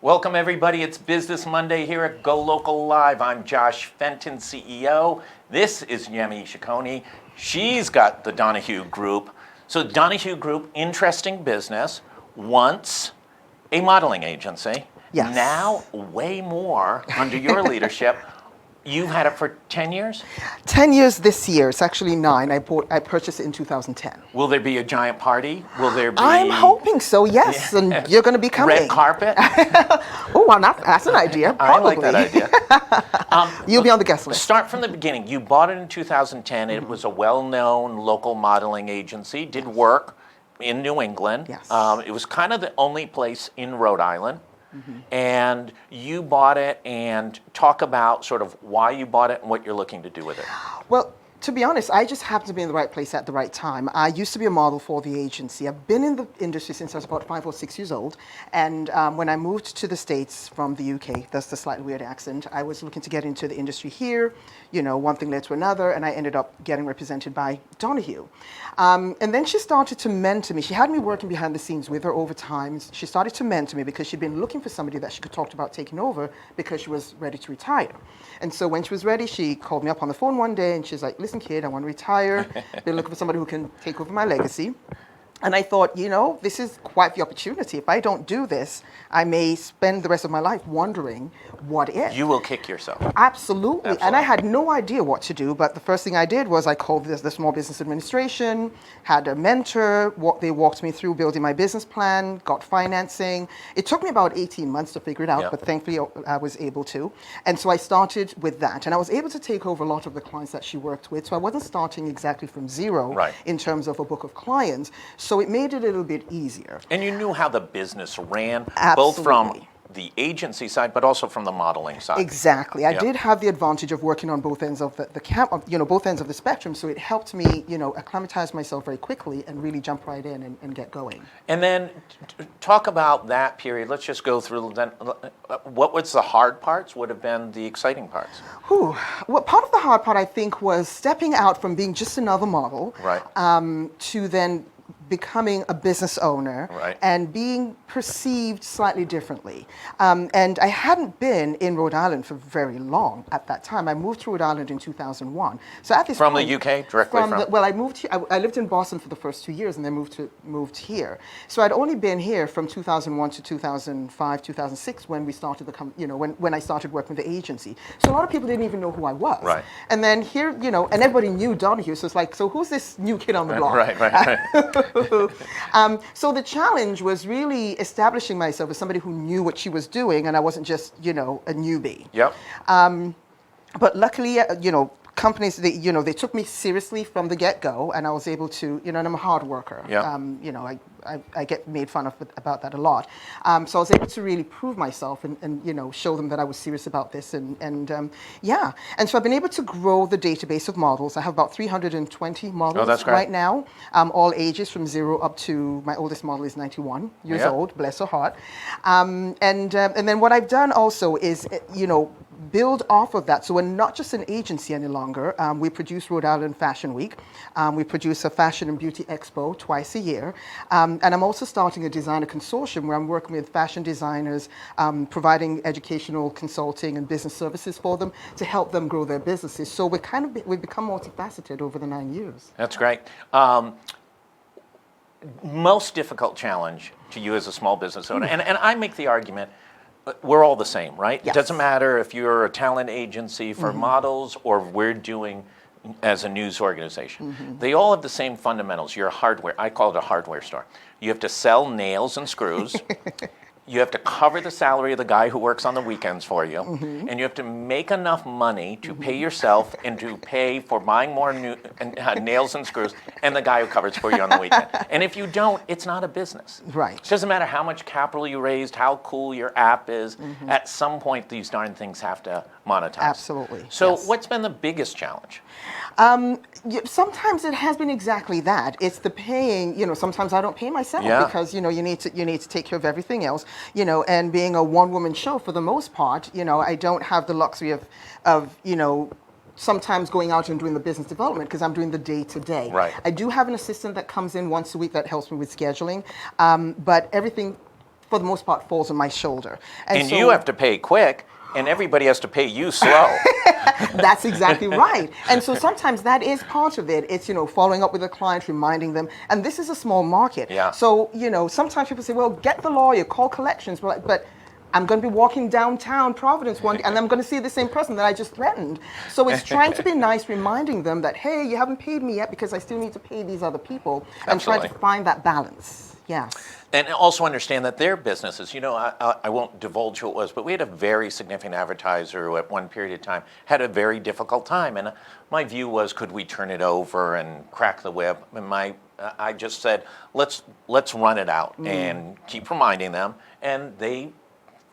Welcome everybody, it's Business Monday here at GoLocal Live. I'm Josh Fenton, CEO. This is Yemi Sekoni. She's got the Donahue Group. So the Donahue Group, interesting business, once a modeling agency. Yes. Now way more under your leadership. You've had it for 10 years? 10 years this year. It's actually 9. I purchased it in 2010. Will there be a giant party? Will there be... I'm hoping so, yes. Yeah. And you're going to be coming. Red carpet? Oh, well, that's an idea. Probably. I like that idea. You'll be on the guest list. Start from the beginning. You bought it in 2010. It was a well-known local modeling agency. Did work in New England. Yes. It was kind of the only place in Rhode Island. And you bought it, and talk about sort of why you bought it and what you're looking to do with it. Well, to be honest, I just happened to be in the right place at the right time. I used to be a model for the agency. I've been in the industry since I was about 5 or 6 years old. And when I moved to the States from the UK, that's the slightly weird accent, I was looking to get into the industry here. You know, one thing led to another, and I ended up getting represented by Donahue. And then she started to mentor me. She had me working behind the scenes with her over time. She started to mentor me because she'd been looking for somebody that she could talk about taking over because she was ready to retire. And so when she was ready, she called me up on the phone one day, and she's like, listen, kid, I want to retire. Been looking for somebody who can take over my legacy. And I thought, you know, this is quite the opportunity. If I don't do this, I may spend the rest of my life wondering what if. You will kick yourself. Absolutely. And I had no idea what to do, but the first thing I did was I called the Small Business Administration, had a mentor, they walked me through building my business plan, got financing. It took me about 18 months to figure it out, but thankfully I was able to. And so I started with that. And I was able to take over a lot of the clients that she worked with. So I wasn't starting exactly from zero in terms of a book of clients. So it made it a little bit easier. And you knew how the business ran, Absolutely. Both from the agency side, but also from the modeling side. Exactly. I did have the advantage of working on both ends of both ends of the spectrum. So it helped me, acclimatize myself very quickly and really jump right in and get going. And then talk about that period. Let's just go through then. What was the hard parts? What have been the exciting parts? Well, part of the hard part, I think, was stepping out from being just another model to then becoming a business owner and being perceived slightly differently. And I hadn't been in Rhode Island for very long at that time. I moved to Rhode Island in 2001. So at this point, the UK, directly from? Well, I moved here. I lived in Boston for the first 2 years and then moved here. So I'd only been here from 2001 to 2005, 2006 when we started when I started working with the agency. So a lot of people didn't even know who I was. Right. And then here, and everybody knew Donahue. So it's like, so who's this new kid on the block? Right. So the challenge was really establishing myself as somebody who knew what she was doing, and I wasn't just, a newbie. Yep. But luckily, companies, they took me seriously from the get-go, and I was able to, and I'm a hard worker. Yep. I get made fun of about that a lot. So I was able to really prove myself and show them that I was serious about this. And so I've been able to grow the database of models. I have about 320 models right now, all ages from 0 up to, my oldest model is 91 years old, bless her heart. And then what I've done also is, build off of that. So we're not just an agency any longer. We produce Rhode Island Fashion Week. We produce a Fashion and Beauty Expo twice a year. And I'm also starting a designer consortium where I'm working with fashion designers, providing educational consulting and business services for them to help them grow their businesses. So we've become multifaceted over the 9 years. That's great. Most difficult challenge to you as a small business owner, and I make the argument, we're all the same, right? Yes. It doesn't matter if you're a talent agency for models or we're doing as a news organization. They all have the same fundamentals. You're a hardware, I call it a hardware store. You have to sell nails and screws. You have to cover the salary of the guy who works on the weekends for you, and you have to make enough money to pay yourself and to pay for buying more nails and screws and the guy who covers for you on the weekend. And if you don't, it's not a business. Right. It doesn't matter how much capital you raised, how cool your app is. At some point, these darn things have to monetize. Absolutely. So what's been the biggest challenge? Sometimes it has been exactly that. It's the paying. Sometimes I don't pay myself because you need to take care of everything else. And being a one-woman show for the most part, I don't have the luxury of sometimes going out and doing the business development because I'm doing the day-to-day. Right. I do have an assistant that comes in once a week that helps me with scheduling, but everything for the most part, falls on my shoulder. And so, you have to pay quick, and everybody has to pay you slow. That's exactly right. And so sometimes that is part of it. It's, following up with the client, reminding them. And this is a small market. Yeah. So, sometimes people say, well, get the lawyer, call collections. But I'm going to be walking downtown Providence one day, and I'm going to see the same person that I just threatened. So it's trying to be nice, reminding them that, hey, you haven't paid me yet because I still need to pay these other people. And trying to find that balance. Yes. And also understand that their businesses, I won't divulge who it was, but we had a very significant advertiser who at one period of time had a very difficult time. And my view was, could we turn it over and crack the whip? And I just said, let's run it out and keep reminding them. And they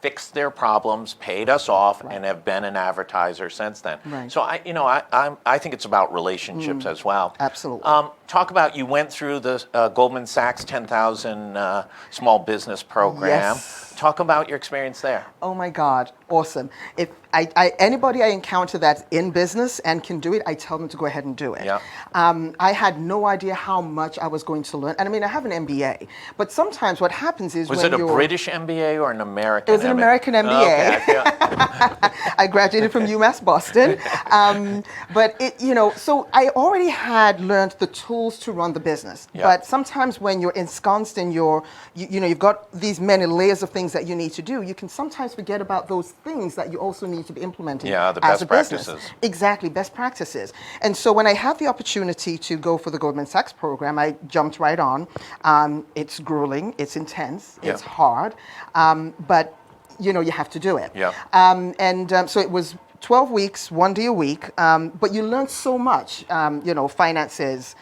fixed their problems, paid us off, and have been an advertiser since then. Right. So I think it's about relationships as well. Absolutely. Talk about, you went through the Goldman Sachs 10,000 small business program. Yes. Talk about your experience there. Oh my God, awesome. If anybody I encounter that's in business and can do it, I tell them to go ahead and do it. Yeah. I had no idea how much I was going to learn. And I mean, I have an MBA, but sometimes what happens is Was it a British MBA or an American MBA? It was an American MBA. Okay, I graduated from UMass Boston. But so I already had learned the tools to run the business. Yeah. But sometimes when you're ensconced in you've got these many layers of things that you need to do, you can sometimes forget about those things that you also need to be implementing. Yeah, the as best a business. practices. Exactly, best practices. And so when I had the opportunity to go for the Goldman Sachs program, I jumped right on. It's grueling, it's intense, it's hard, but you have to do it. Yeah. So it was 12 weeks, 1 day a week, but you learn so much, finances,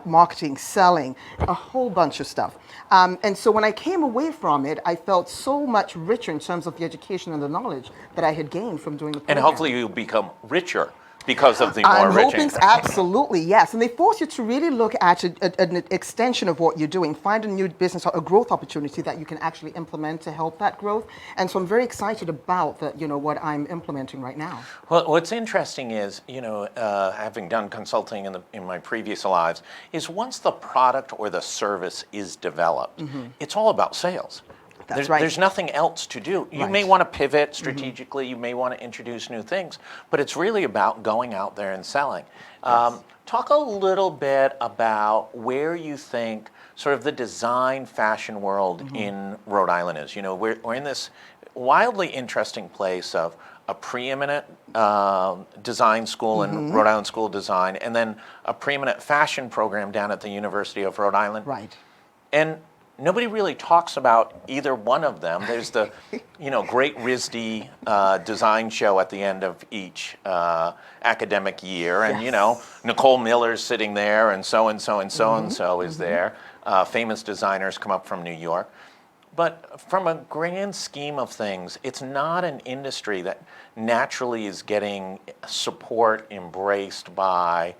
marketing, selling, a whole bunch of stuff. And so when I came away from it, I felt so much richer in terms of the education and the knowledge that I had gained from doing the program. And hopefully you'll become richer because of the more I'm rich hoping, absolutely, yes. And they force you to really look at an extension of what you're doing, find a new business or a growth opportunity that you can actually implement to help that growth. And so I'm very excited about what I'm implementing right now. Well, what's interesting is, having done consulting in my previous lives, is once the product or the service is developed, it's all about sales. That's right. There's nothing else to do. You may want to pivot strategically, you may want to introduce new things, but it's really about going out there and selling. Talk a little bit about where you think sort of the design fashion world in Rhode Island is. We're in this wildly interesting place of a preeminent design school in Rhode Island School of Design, and then a preeminent fashion program down at the University of Rhode Island. Right. And nobody really talks about either one of them. There's the, great RISD design show at the end of each academic year, and Nicole Miller's sitting there, and so and so and so and so is there. Famous designers come up from New York. But from a grand scheme of things, it's not an industry that naturally is getting support embraced by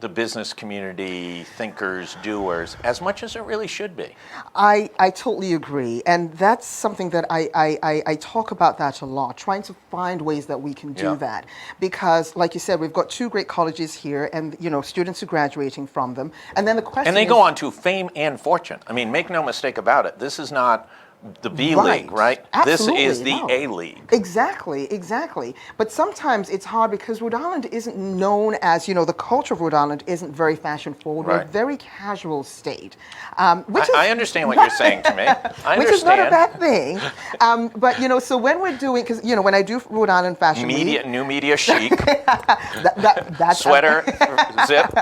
the business community, thinkers, doers, as much as it really should be. I totally agree. And that's something that I talk about that a lot, trying to find ways that we can do that. Because, like you said, we've got 2 great colleges here and, students are graduating from them. And then the question And they go on to fame and fortune. I mean, make no mistake about it. This is not the B league, right? Absolutely, this is the A league. Exactly. But sometimes it's hard because Rhode Island isn't known as, the culture of Rhode Island isn't very fashion forward. We're a very casual state. I understand what you're saying to me. I understand. Which is not a bad thing. But, so when we're doing, because, when I do Rhode Island Fashion Week. New media chic. That's Sweater, zip.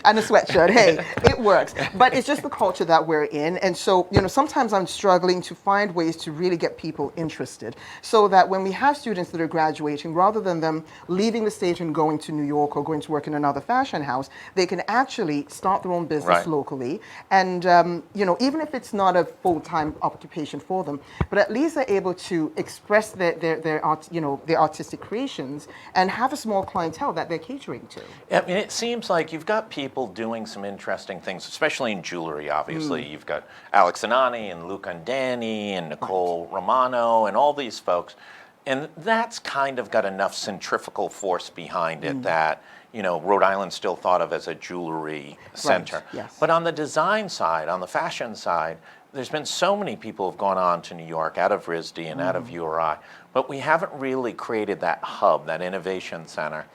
And a sweatshirt. Hey, it works. But it's just the culture that we're in. And so, sometimes I'm struggling to find ways to really get people interested so that when we have students that are graduating, rather than them leaving the state and going to New York or going to work in another fashion house, they can actually start their own business locally. And, even if it's not a full-time occupation for them, but at least they're able to express their artistic creations and have a small clientele that they're catering to. I mean, it seems like you've got people doing some interesting things, especially in jewelry, obviously. You've got Alex Anani and Luke Andani and Nicole Romano and all these folks. And that's kind of got enough centrifugal force behind it that, Rhode Island's still thought of as a jewelry center. Yes. But on the design side, on the fashion side, there's been so many people who've gone on to New York out of RISD and out of URI, but we haven't really created that hub, that innovation center.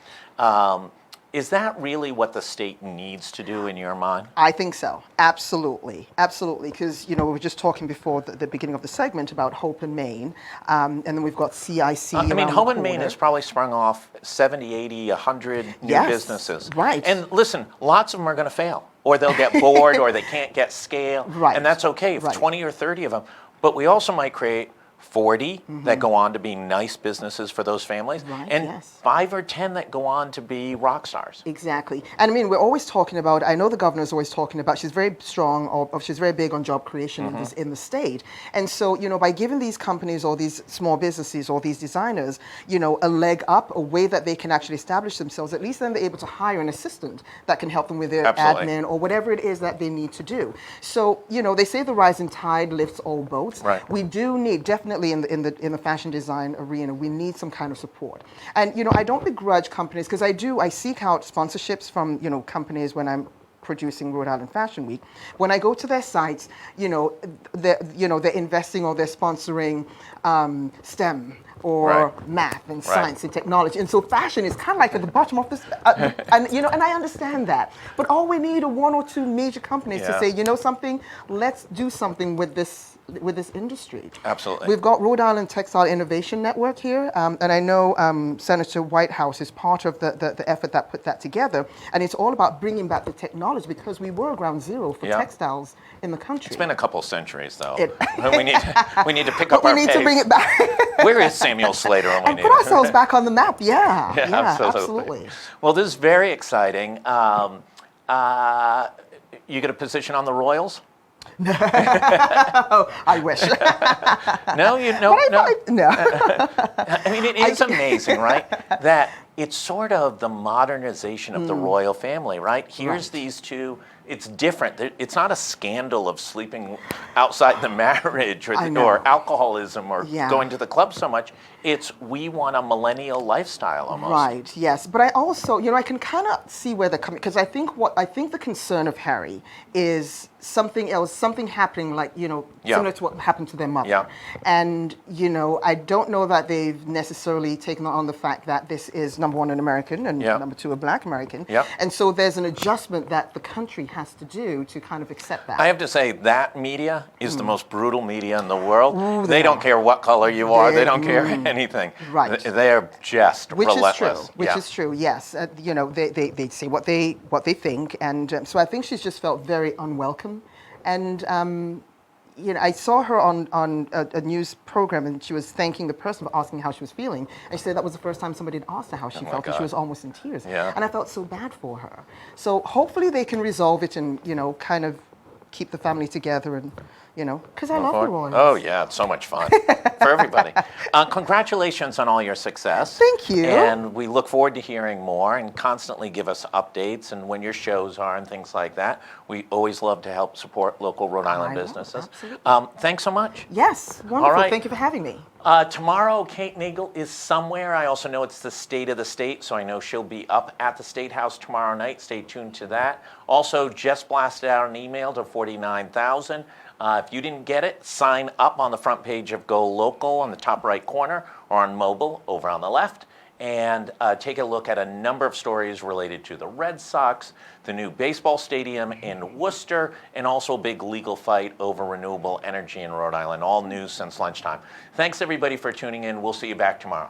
Is that really what the state needs to do in your mind? I think so. Absolutely. Absolutely. Because, we were just talking before the beginning of the segment about Hope in Maine. And then we've got CIC. I mean, around Hope the in Maine corner. has probably sprung off 70, 80, 100 new Yes, businesses. right. And listen, lots of them are going to fail. Or they'll get bored or they can't get scale. Right. And that's okay, if Right. 20 or 30 of them. But we also might create 40 that go on to be nice businesses for those families, Right, and yes. 5 or 10 that go on to be rock stars. Exactly. And I mean, we're always talking about, I know the governor's always talking about, she's very strong, or she's very big on job creation in the state. And so, by giving these companies or these small businesses or these designers, a leg up, a way that they can actually establish themselves, at least then they're able to hire an assistant that can help them with their Absolutely. admin or whatever it is that they need to do. So, they say the rising tide lifts all boats. Right. We do need, definitely in the fashion design arena, we need some kind of support. And I don't begrudge companies, because I seek out sponsorships from companies when I'm producing Rhode Island Fashion Week. When I go to their sites, they're investing or they're sponsoring STEM or Right. math and Right. science and technology. And so fashion is kind of like at the bottom of this, and I understand that. But all we need are 1 or 2 major companies to Yeah. say, something, let's do something with this industry. Absolutely. We've got Rhode Island Textile Innovation Network here, and I know Senator Whitehouse is part of the effort that put that together, and it's all about bringing back the technology, because we were ground zero for Yeah. textiles in the country. It's been a couple centuries, though. It- we need to pick but up we our need pace. to bring it back Where is Samuel Slater when we and need put him? ourselves back on the map. Yeah, Yeah, absolutely. Well, this is very exciting. You get a position on the Royals? Oh, I wish. No, No. I mean, it is amazing, right? That it's sort of the modernization of the royal family, right? Here's Right. these two. It's different. It's not a scandal of sleeping outside the marriage I know. or alcoholism or Yeah. going to the club so much. It's we want a millennial lifestyle almost. Right. Yes, but I also, I can kind of see where they're coming, because I think the concern of Harry is something else, something happening, like Yeah. similar to what happened to their mother. Yeah. And I don't know that they've necessarily taken on the fact that this is number one an American and Yeah. number two a Black American. Yeah. And so there's an adjustment that the country has to do to kind of accept that. I have to say that media is the most brutal media in the world. Ooh, they they don't are. care what color you are. They They- don't care anything. Right. They're just Which relentless. is true. Which Yeah. is true. Yes. They say what they think, and so I think she's just felt very unwelcome. And I saw her on a news program, and she was thanking the person for asking how she was feeling. And she said that was the first time somebody had asked her how she my felt, and she God. was almost in tears. Yeah. And I felt so bad for her. So hopefully they can resolve it and kind of keep the family together, and because I love the Royals. Oh, yeah, it's so much fun for everybody. Congratulations on all your success. Thank you. And we look forward to hearing more, and constantly give us updates and when your shows are and things like that. We always love to help support local Rhode Island I know, businesses. absolutely. Thanks so much. Yes. Wonderful. right. Thank you for having me. Tomorrow, Kate Nagel is somewhere. I also know it's the State of the State, so I know she'll be up at the State House tomorrow night. Stay tuned to that. Also, just blasted out an email to 49,000. If you didn't get it, sign up on the front page of GoLocal on the top right corner, or on mobile over on the left, and take a look at a number of stories related to the Red Sox, the new baseball stadium in Worcester, and also a big legal fight over renewable energy in Rhode Island. All news since lunchtime. Thanks, everybody, for tuning in. We'll see you back tomorrow.